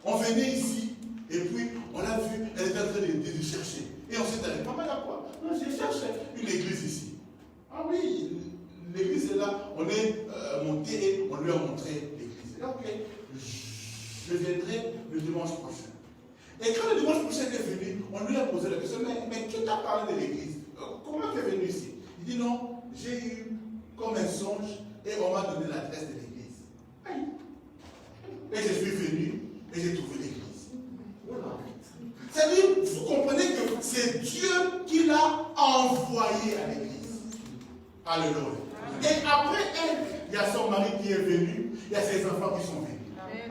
On venait ici, et puis on l'a vu, elle était en train de chercher. Et on s'est allé, maman, il y a quoi? Non, j'ai cherché une église ici. Ah oui, l'église est là. On est monté et on lui a montré l'église. Ok, je viendrai le dimanche prochain. Et quand le dimanche prochain est venu, on lui a posé la question, mais qui t'a parlé de l'église? Comment tu es venu ici? Il dit non, j'ai eu comme un songe et on m'a donné l'adresse de l'église. Aïe. Et je suis venu et j'ai trouvé l'église. Voilà. C'est-à-dire, vous comprenez que c'est Dieu qui l'a envoyé à l'église. Alléluia. Et après elle, il y a son mari qui est venu, il y a ses enfants qui sont venus.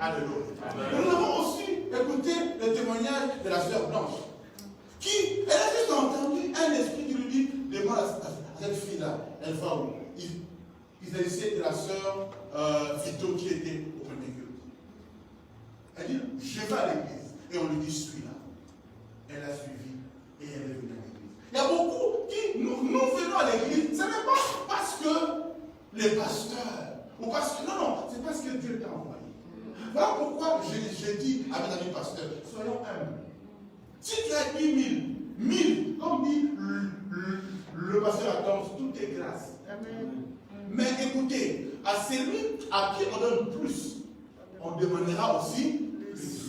Alléluia. Nous avons aussi écouté le témoignage de la sœur Blanche, qui, elle a juste entendu un esprit qui lui dit, demande à cette fille-là, elle va où? Il s'agissait de la sœur Vito qui était au premier culte. Elle dit, je vais à l'église. Et on lui dit, suis-là. Elle a suivi et elle est venue à l'église. Il y a beaucoup qui, nous venons à l'église, ce n'est pas parce que les pasteurs, ou parce que, non, c'est parce que Dieu t'a envoyé. Voilà pourquoi j'ai dit à mes amis pasteurs, soyons humbles. Si tu as 1000, comme dit le pasteur Adam, tout est grâce. Amen. Mais écoutez, à celui à qui on donne plus, on demandera aussi plus.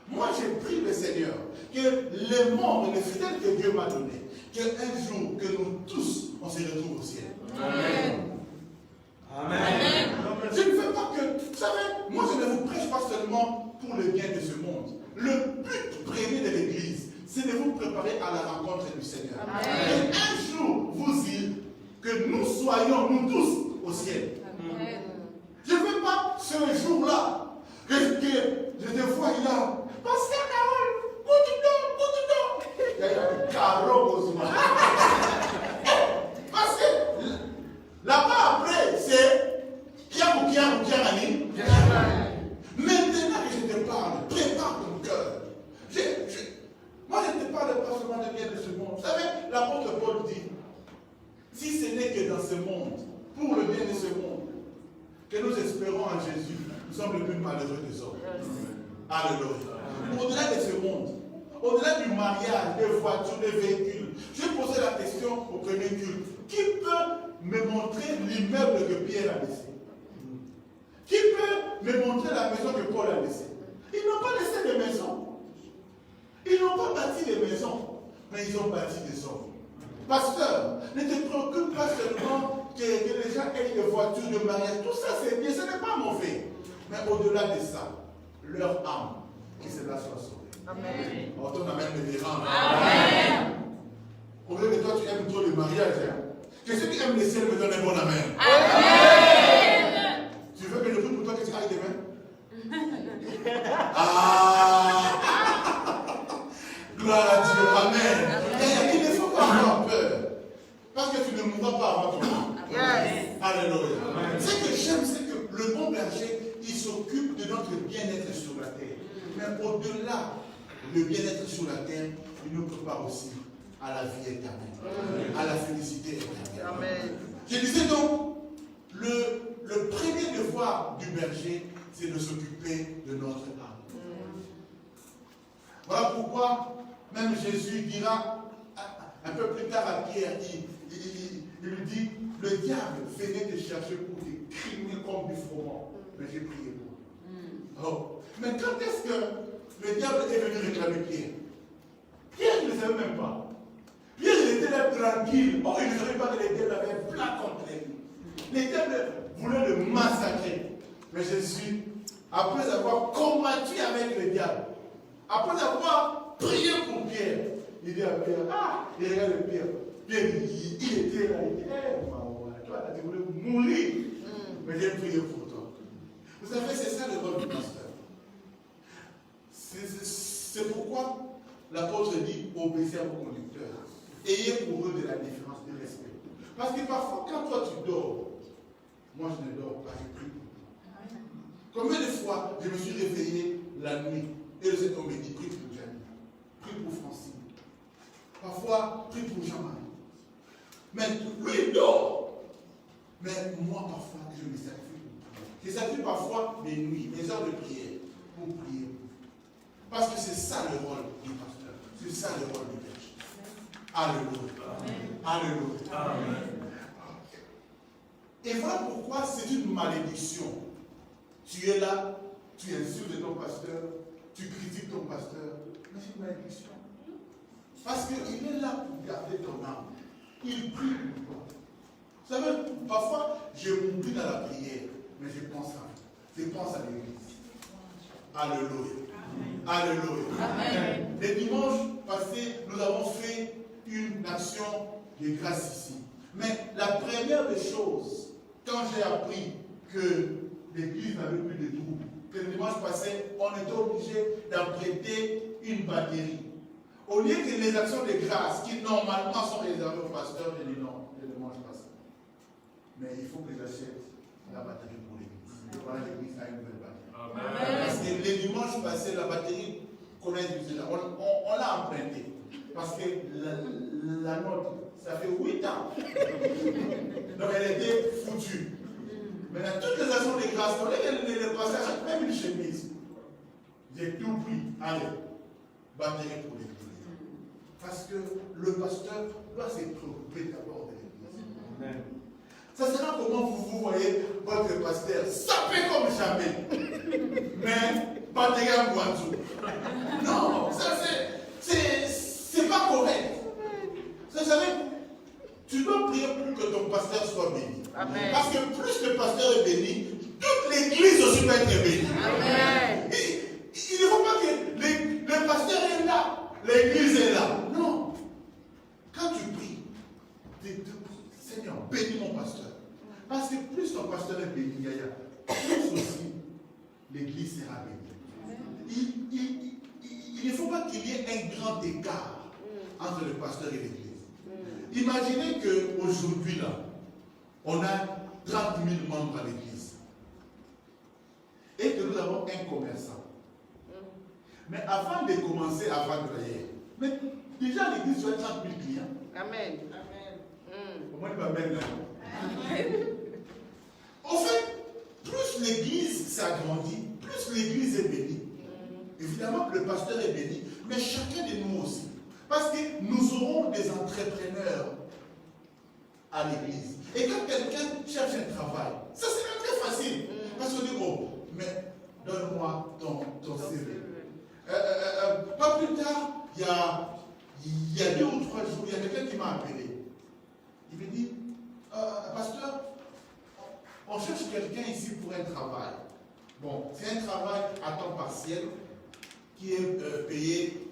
Moi, j'ai pris le Seigneur, que les membres, les fidèles que Dieu m'a donnés, qu'un jour, que nous tous, on se retrouve au ciel. Amen. Amen. Je ne veux pas que, vous savez, moi je ne vous prêche pas seulement pour le bien de ce monde. Le but premier de l'Église, c'est de vous préparer à la rencontre du Seigneur. Amen. Et un jour, vous dire que nous soyons, nous tous, au ciel. Amen. Je ne veux pas ce jour-là, que je te vois là, Pasteur Carole, Goudou, il y a Carole Bozuma. Parce que là-bas après, c'est Kiamani. Maintenant que je te parle, prépare ton cœur. Moi, je ne te parle pas seulement de bien de ce monde. Vous savez, l'apôtre Paul dit, si ce n'est que dans ce monde, pour le bien de ce monde, que nous espérons en Jésus, nous sommes les plus malheureux des hommes. Alléluia. Au-delà de ce monde, au-delà du mariage, des voitures, des véhicules, je posais la question au premier culte. Qui peut me montrer l'immeuble que Pierre a laissé? Qui peut me montrer la maison que Paul a laissée? Ils n'ont pas laissé de maison. Ils n'ont pas bâti des maisons, mais ils ont bâti des hommes. Pasteur, ne te préoccupe pas seulement que les gens aient des voitures de mariage. Tout ça, c'est bien, ce n'est pas mauvais. Mais au-delà de ça, leur âme, qui cela soit sauvée. Amen. On tourne amène les rangs. Amen. Au lieu de toi, tu aimes trop le mariage. Hein? Que ceux qui aiment le ciel me donnent un bon amen. Amen. Tu veux que je prie pour toi que tu ailles demain? Ah! Gloire à Dieu. Amen. Et il ne faut pas avoir peur. Parce que tu ne mourras pas avant ton temps. Yes. Alléluia. Ce que j'aime, c'est que le bon berger, il s'occupe de notre bien-être sur la terre. Mais au-delà, le bien-être sur la terre, il nous prépare aussi à la vie éternelle, à la félicité éternelle. Amen. Je disais donc, le premier devoir du berger, c'est de s'occuper de notre âme. Voilà pourquoi même Jésus dira un peu plus tard à Pierre, il lui dit, le diable venait te chercher pour te criner comme du froment, mais j'ai prié pour. Oh. Mais quand est-ce que le diable est venu réclamer Pierre? Pierre, il ne savait même pas. Pierre, il était là tranquille. Oh, il ne savait pas que les diables avaient un plan contre lui. Les diables voulaient le massacrer. Mais Jésus, après avoir combattu avec le diable, après avoir prié pour Pierre, il dit à Pierre, il regarde Pierre. Pierre, il était là, il dit, toi, tu voulais mourir. Mais j'ai prié pour toi. Vous savez, c'est ça le rôle du pasteur. C'est pourquoi l'apôtre dit, obéissez à vos conducteurs. Ayez pour eux de la différence, de respect. Parce que parfois, quand toi tu dors, moi je ne dors pas, je prie pour toi. Combien de fois je me suis réveillé la nuit et le Seigneur me dit, prie pour Janine, prie pour Francine. Parfois, prie pour Jean-Marie. Mais lui, il dort. Mais moi, parfois, je me sacrifie pour prier. Je sacrifie parfois mes nuits, mes heures de prière pour prier. Parce que c'est ça le rôle du pasteur. C'est ça le rôle du berger. Alléluia. Alléluia. Amen. Et voilà pourquoi c'est une malédiction. Tu es là, tu insultes ton pasteur, tu critiques ton pasteur. Mais c'est une malédiction. Parce qu'il est là pour garder ton âme. Il prie pour toi. Vous savez, parfois, je m'oublie dans la prière, mais je pense à l'église. Alléluia. Alléluia. Amen. Le dimanche passé, nous avons fait une action de grâce ici. Mais la première des choses, quand j'ai appris que l'église n'avait plus de trous, que le dimanche passé, on était obligé d'emprunter une batterie. Au lieu que les actions de grâce, qui normalement sont réservées aux pasteurs, je dis non, je ne mange pas ça. Mais il faut que j'achète la batterie pour l'église. Voilà, l'église a une nouvelle batterie. Parce que les dimanches passés, la batterie qu'on a utilisée, on l'a empruntée. Parce que la nôtre, ça fait 8 ans. Donc elle était foutue. Maintenant, toutes les actions de grâce, on est le pasteur achète même une chemise. J'ai tout pris. Allez, batterie pour l'église. Parce que le pasteur doit se préoccuper d'abord de l'église. Ça sera comment vous voyez votre pasteur sapé comme jamais. Mais batterie à Guanzou. Non, ça c'est pas correct. Vous savez, tu dois prier pour que ton pasteur soit béni. Amen. Parce que plus le pasteur est béni, toute l'église aussi peut être bénie. Amen. Il ne faut pas que le pasteur est là, l'église est là. Non. Quand tu pries, Seigneur, bénis mon pasteur. Parce que plus ton pasteur est béni, plus aussi l'église sera bénie. Il ne faut pas qu'il y ait un grand écart entre le pasteur et l'église. Imaginez qu'aujourd'hui, là, on a 30 000 membres à l'église. Et que nous avons un commerçant. Mais avant de commencer à vendre hier, mais déjà l'église doit 30 000 clients. Amen. Comment il va mettre là? En fait, plus l'église s'agrandit, plus l'église est bénie. Évidemment que le pasteur est béni, mais chacun de nous aussi. Parce que nous aurons des entrepreneurs à l'église. Et quand quelqu'un cherche un travail, ça c'est même très facile. Parce qu'on dit, oh, mais donne-moi ton CV. Pas plus tard, il y a 2 ou 3 jours, il y a quelqu'un qui m'a appelé. Il me dit, pasteur, on cherche quelqu'un ici pour un travail. Bon, c'est un travail à temps partiel qui est payé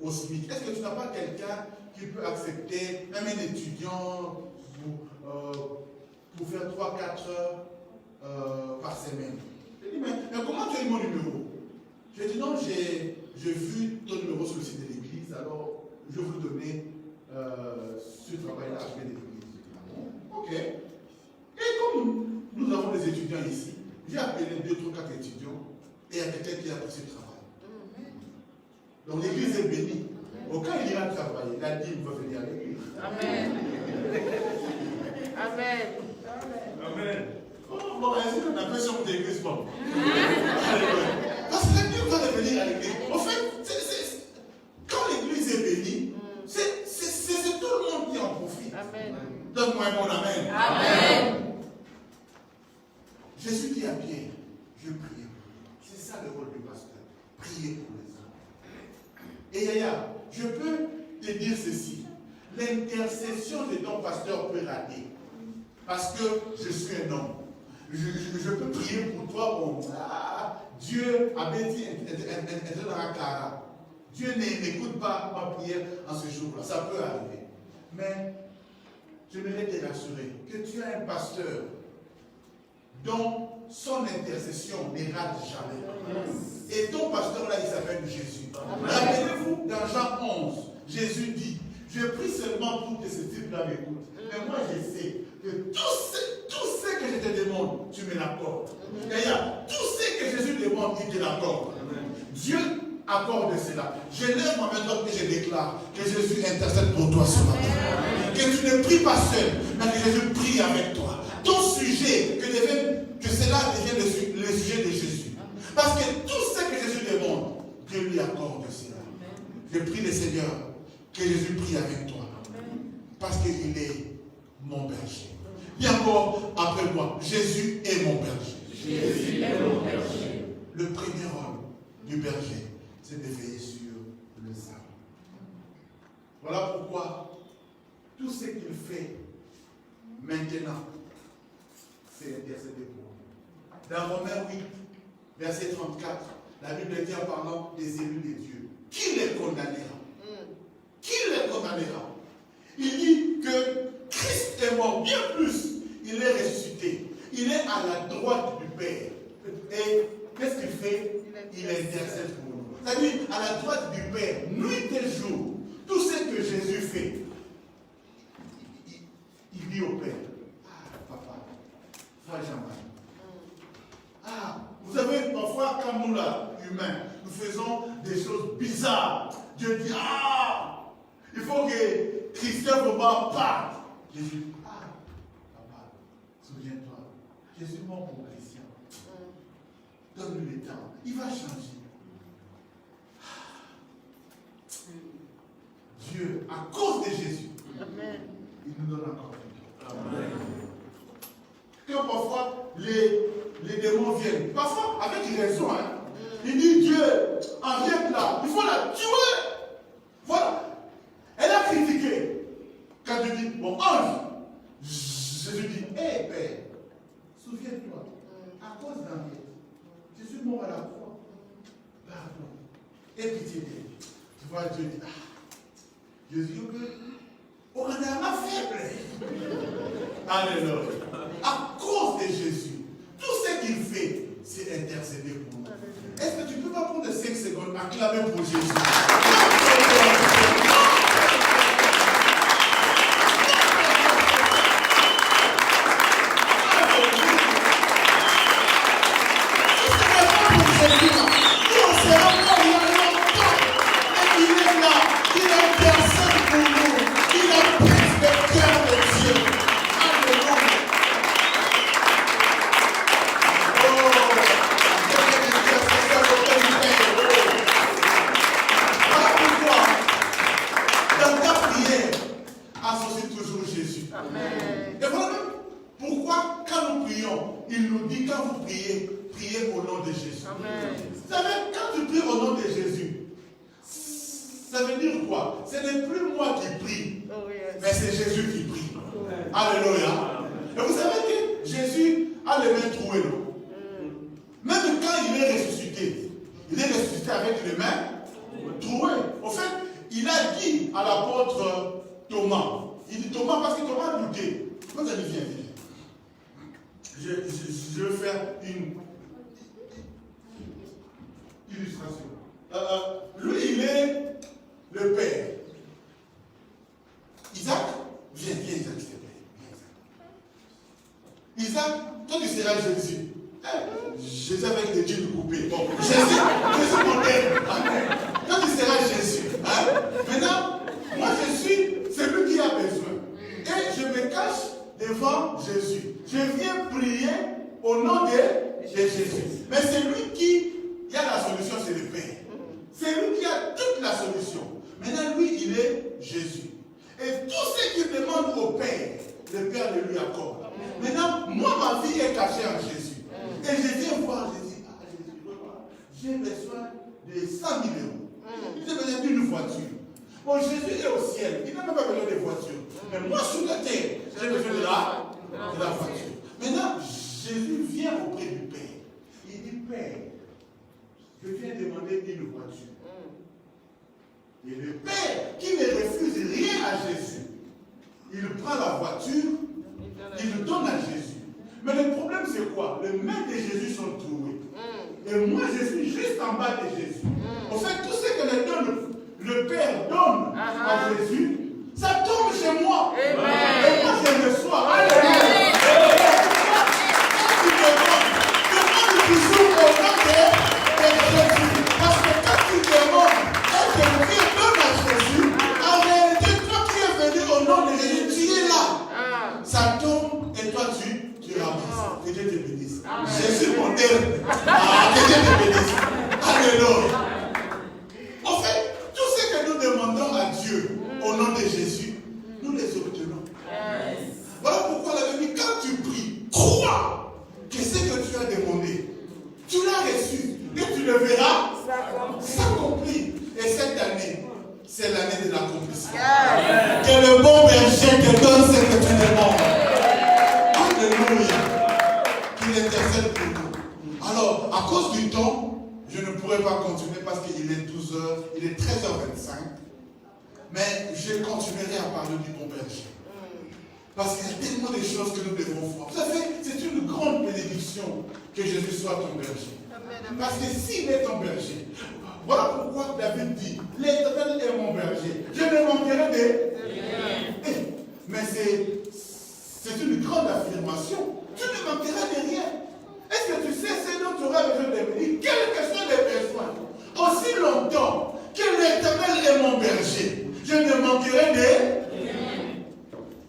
au SMIC. Est-ce que tu n'as pas quelqu'un qui peut accepter, même un étudiant, pour faire 3-4 heures par semaine? Je dis, mais comment tu as eu mon numéro? Je dis, non, j'ai vu ton numéro sur le site de l'église, alors je vais vous donner ce travail-là à de l'église. Ok. Et comme nous avons des étudiants ici, j'ai appelé 2, 3, 4 étudiants et il y a quelqu'un qui a pris ce travail. Donc l'église est bénie. Quand il ira travailler, la dîme va venir à l'église. Amen. Amen. Amen. Bon, est-ce qu'on appelle ça une église? Bon. Parce que la dîme va revenir à l'église. En fait, quand l'église est bénie, c'est tout le monde qui en profite. Amen. Donne-moi un bon amen. Amen. Jésus dit à Pierre, je prie. C'est ça le rôle du pasteur. Prier pour les hommes. Et Yaya, je peux te dire ceci. L'intercession de ton pasteur peut rater. Parce que je suis un homme. Je peux prier pour toi. Bon, Dieu a béni dans la Clara. Dieu n'écoute pas ma prière en ce jour-là. Ça peut arriver. Mais j'aimerais te rassurer que tu as un pasteur dont son intercession ne rate jamais. Et ton pasteur là, il s'appelle Jésus. Rappelez-vous, dans Jean 11, Jésus dit, je prie seulement pour que ce type-là m'écoute. Mais moi, je sais que tout ce que je te demande, tu me l'accordes. D'ailleurs, tout ce que Jésus demande, il te l'accorde. Dieu accorde cela. Je lève ma main donc que je déclare que Jésus intercède pour toi ce matin. Que tu ne pries pas seul, mais que Jésus prie avec toi. Ton sujet, que cela devienne le sujet de Jésus. Parce que tout ce que Jésus demande, Dieu lui accorde cela. Je prie le Seigneur que Jésus prie avec toi. Parce qu'il est mon berger. Dis encore après moi, Jésus est mon berger. Jésus est mon berger. Le premier rôle du berger, c'est de veiller sur le sabbat. Voilà pourquoi tout ce qu'il fait maintenant, c'est intercéder pour nous. Dans Romains 8, verset 34, la Bible dit en parlant des élus de Dieu, qui les condamnera? Qui les condamnera? Il dit que Christ est mort, bien plus, il est ressuscité. Il est à la droite du Père. Et qu'est-ce qu'il fait? Il intercède pour nous. C'est-à-dire, à la droite du Père, nuit et jour, tout ce que Jésus fait, il dit au Père, papa, humains. Nous faisons des choses bizarres. Dieu dit, ah, il faut que Christian Boba parte. Jésus dit, ah, papa, souviens-toi, Jésus mort pour Christian. Donne-lui le temps, il va changer. Dieu, à cause de Jésus, Amen. Il nous donne encore du temps. Amen. Quand parfois les démons viennent, parfois avec raison, hein, il dit Dieu, en vient là, il faut la tuer. Voilà. Elle a critiqué. Quand Dieu dit, bon, ange, Jésus dit, hé Père, souviens-toi, à cause d'Henriette, Jésus mort à la croix. Pardon. Aie pitié d'elle. Tu vois, Dieu dit, ah, Jésus, on a ma faible. Alléluia. À cause de Jésus, tout ce qu'il fait, c'est intercéder pour nous. Est-ce que tu peux pas prendre 5 secondes à clamer pour Jésus? Je vais faire une illustration. Lui, il est le père. Isaac, viens, Isaac, s'il te plaît. Isaac, toi tu seras Jésus. Jésus avec des jeans coupés. Bon, Jésus mon père. Amen. Toi tu seras Jésus. Hein? Maintenant, moi je suis celui qui a besoin. Et je me cache devant Jésus. Je viens prier au nom de Jésus. Mais c'est lui qui a la solution, c'est le Père. C'est lui qui a toute la solution. Maintenant, lui, il est Jésus. Et tout ce qu'il demande au Père, le Père le lui accorde. Maintenant, moi, ma vie est cachée en Jésus. Et je viens voir Jésus. Ah, Jésus, j'ai besoin de 100 000 euros. J'ai besoin d'une voiture. Bon, Jésus est au ciel. Il n'a même pas besoin de voiture. Mais moi, sur la terre, j'ai besoin de la voiture. Maintenant, Jésus vient auprès du Père. Il dit, Père, je viens demander une voiture. Et le Père, qui ne refuse rien à Jésus, il prend la voiture, il le donne à Jésus. Mais le problème, c'est quoi? Les mains de Jésus sont trouées. Et moi, je suis juste en bas de Jésus. En fait, tout ce que le Père donne à Jésus, ça tombe chez moi. Et moi, je reçois. Demande toujours au nom de Jésus. Parce que quand tu demandes et que Dieu donne à Jésus, en réalité, toi qui es venu au nom de Jésus, tu es là. Ça tombe et toi tu ramasses. Que Dieu te bénisse. Jésus mon Dieu. Que Dieu te bénisse. Alléluia. En fait, tout ce que nous demandons à Dieu au nom de Jésus, nous les obtenons. Voilà pourquoi la Bible dit, quand tu pries, crois que ce que tu as demandé, tu l'as reçu et tu le verras s'accomplir. Et cette année, c'est l'année de l'accomplissement. Que le bon berger te donne ce que tu demandes. Alléluia. Qu'il intercède pour nous. Alors, à cause du temps, je ne pourrai pas continuer parce qu'il est 12h, il est 13h25. Mais je continuerai à parler du bon berger. Parce qu'il y a tellement de choses que nous devons voir. Vous savez, c'est une grande bénédiction que Jésus soit ton berger. Parce que s'il est ton berger, voilà pourquoi David dit, l'Éternel est mon berger. Je ne manquerai de rien. Mais c'est une grande affirmation. Tu ne manqueras de rien. Est-ce que tu sais ce dont tu auras besoin de bénir? Quels que soient les besoins? Je ne manquerai de...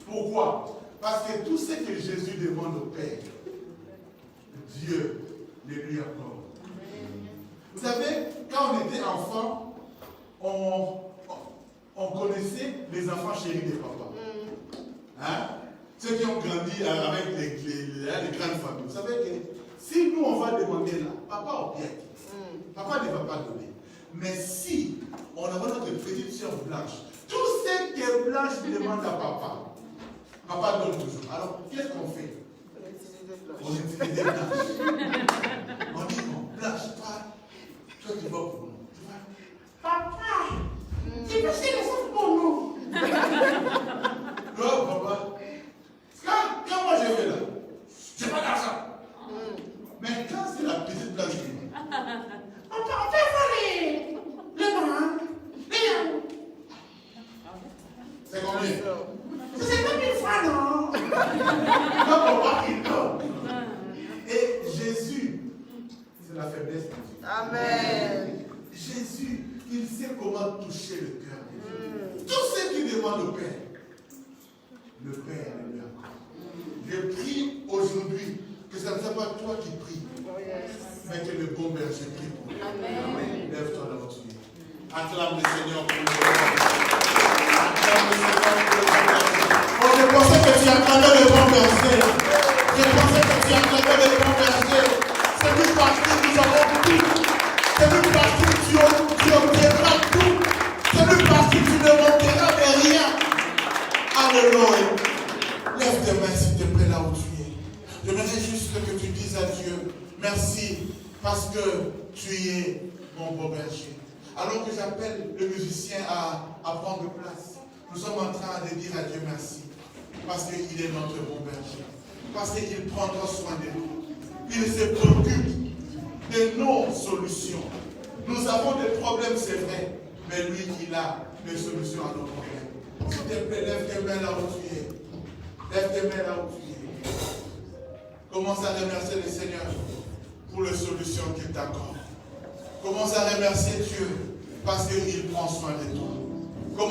Pourquoi? Parce que tout ce que Jésus demande au Père, Dieu le lui accorde. Vous savez, quand on était enfant, on connaissait les enfants chéris des papas. Hein? Ceux qui ont grandi avec les grandes familles. Vous savez que si nous on va demander là, papa objecte. Papa ne va pas donner. Mais si on a notre petite soeur Blanche, tout ce que Blanche demande à papa, papa donne toujours. Alors, qu'est-ce qu'on fait? On utilise des Blanches. On dit, non, Blanche, toi tu vas pour nous. Papa, tu veux faire ça pour nous? Non, papa. Quand moi je vais là, je n'ai pas d'argent. Mais quand c'est la petite Blanche qui dit, papa, on fait voler les banques, les yaourts. C'est combien? C'est 50 000 francs, non? Non, papa, il donne. Et Jésus, c'est la faiblesse de Dieu. Amen. Jésus, il sait comment toucher le cœur de Dieu. Tout ce qu'il demande au Père, le Père lui accorde. Je prie aujourd'hui que ce ne soit pas toi qui pries, mais que le bon berger prie pour toi. Amen. Lève-toi là où tu es. Acclame le Seigneur pour le bon berger. Acclame le Seigneur pour le bon berger. Oh, je pensais que tu acclamais le bon berger. Je pensais que tu acclamais le bon berger. C'est lui parce que nous avons tout. C'est lui parce que tu obtiendras tout. C'est lui parce que tu ne manqueras de rien. Alléluia. Lève tes mains s'il te plaît là où tu es. J'aimerais juste que tu dises à Dieu, merci parce que tu es mon bon berger. Alors que j'appelle le musicien à prendre place, nous sommes en train de dire à Dieu merci. Parce qu'il est notre bon berger. Parce qu'il prendra soin de nous. Il se préoccupe de nos solutions. Nous avons des problèmes, c'est vrai, mais lui, il a des solutions à nos problèmes. S'il te plaît, lève tes mains là où tu es. Lève tes mains là où tu es. Commence à remercier le Seigneur pour les solutions qu'il t'accorde. Commence à remercier Dieu parce qu'il prend soin de toi.